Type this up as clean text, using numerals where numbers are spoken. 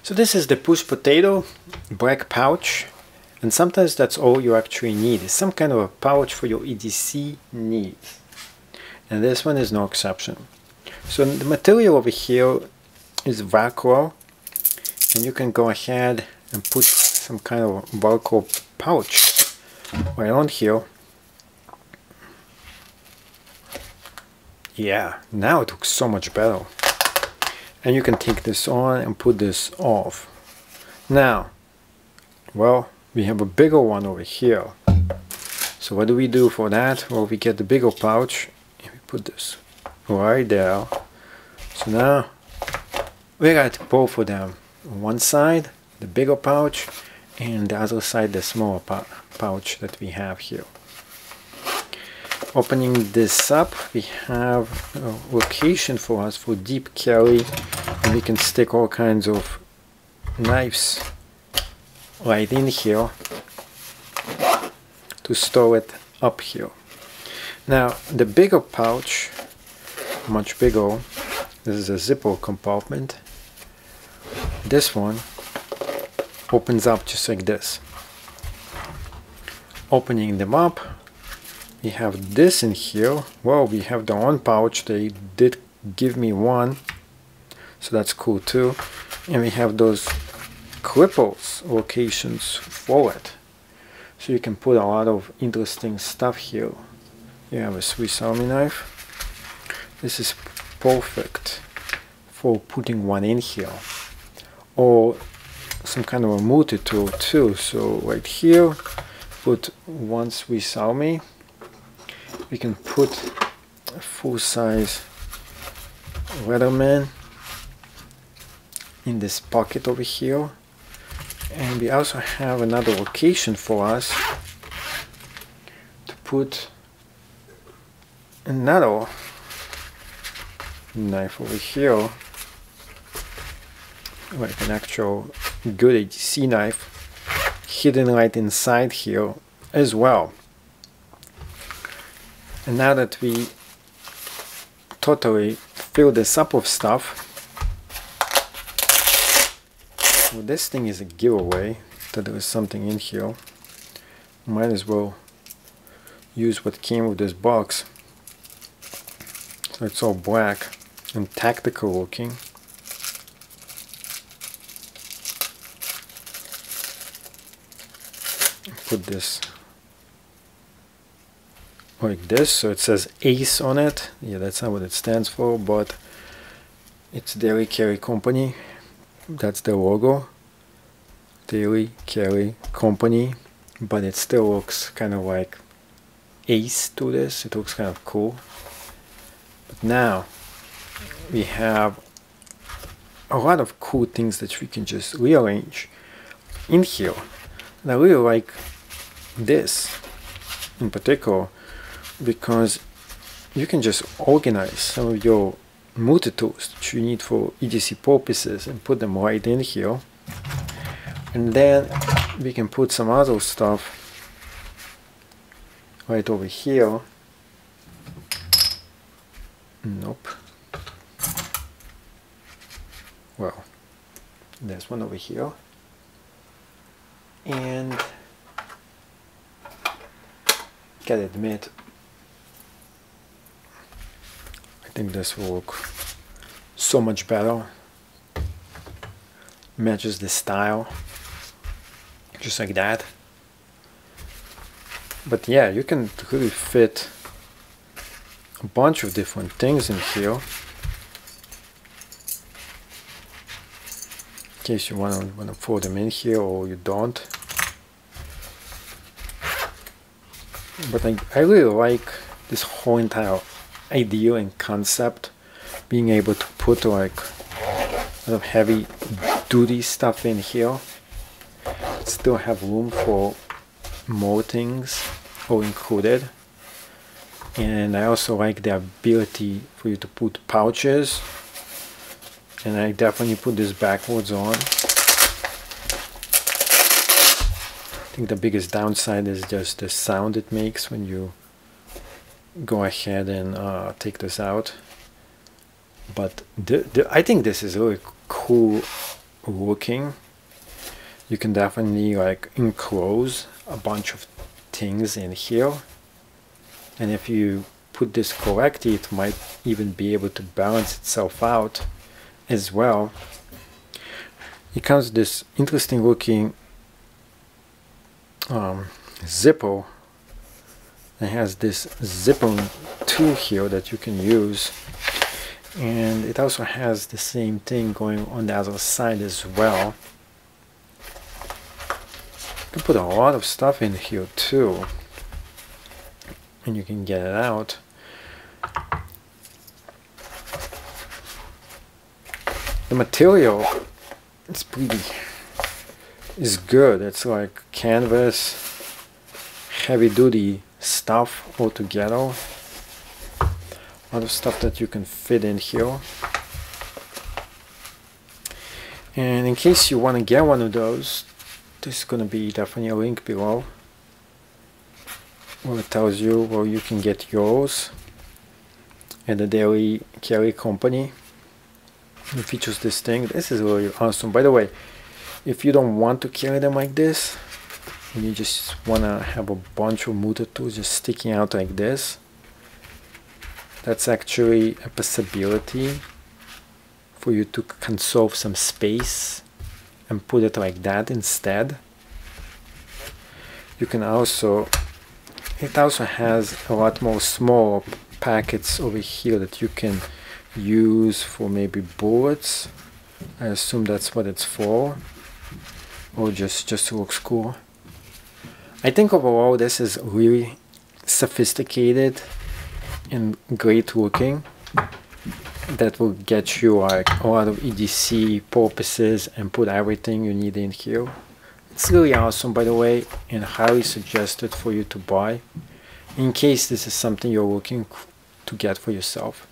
So this is the push potato black pouch, and sometimes that's all you actually need, is some kind of a pouch for your EDC needs. And this one is no exception. So the material over here is Velcro, and you can go ahead and put some kind of Velcro pouch right on here. Yeah, now it looks so much better. And you can take this on and put this off. Now, well, we have a bigger one over here. So what do we do for that? Well, we get the bigger pouch and we put this right there. So now we got both of them. On one side, the bigger pouch, and the other side, the smaller pouch that we have here. Opening this up, we have a location for us for deep carry, and we can stick all kinds of knives right in here to store it up here. Now the bigger pouch, much bigger, this is a zipper compartment. This one opens up just like this. Opening them up, we have this in here. Well, we have the one pouch. They did give me one, so that's cool too. And we have those clippers locations for it, so you can put a lot of interesting stuff here. You have a Swiss Army knife. This is perfect for putting one in here, or some kind of a multi-tool too. So right here, put one Swiss Army. We can put a full-size Leatherman in this pocket over here, and we also have another location for us to put another knife over here, like an actual good ADC knife, hidden right inside here as well. And now that we totally fill this up with stuff, well, this thing is a giveaway that there is something in here. Might as well use what came with this box. So it's all black and tactical looking. Put this like this, so it says ACE on it. Yeah, that's not what it stands for, but it's Daily Carry Company. That's the logo, Daily Carry Company, but it still looks kind of like ACE to this. It looks kind of cool. But now we have a lot of cool things that we can just rearrange in here. And I really like this in particular, because you can just organize some of your multi-tools that you need for EDC purposes and put them right in here. And then we can put some other stuff right over here. Nope. Well, there's one over here. And gotta admit, I think this will look so much better. Matches the style, just like that. But yeah, you can really fit a bunch of different things in here. In case you want to pour them in here, or you don't. But I really like this whole entire idea and concept, being able to put like a lot of heavy duty stuff in here, still have room for more things all included. And I also like the ability for you to put pouches, and I definitely put this backwards on. I think the biggest downside is just the sound it makes when you go ahead and take this out. But I think this is a really cool looking, you can definitely like enclose a bunch of things in here, and if you put this correctly, it might even be able to balance itself out as well. It comes with this interesting looking zipper. It has this zipper tool here that you can use, and it also has the same thing going on the other side as well. You can put a lot of stuff in here too, and you can get it out. The material is good. It's like canvas, heavy duty stuff all together. A lot of stuff that you can fit in here. And in case you want to get one of those, this is going to be definitely a link below where it tells you where you can get yours at the Daily Carry company. It features this thing. This is really awesome. By the way, if you don't want to carry them like this, and you just want to have a bunch of motor tools just sticking out like this, that's actually a possibility for you to conserve some space and put it like that instead. You can also, it also has a lot more small packets over here that you can use for maybe bullets. I assume that's what it's for, or just looks cool. I think overall this is really sophisticated and great looking. That will get you like a lot of EDC purposes and put everything you need in here. It's really awesome, by the way, and highly suggested for you to buy in case this is something you're looking to get for yourself.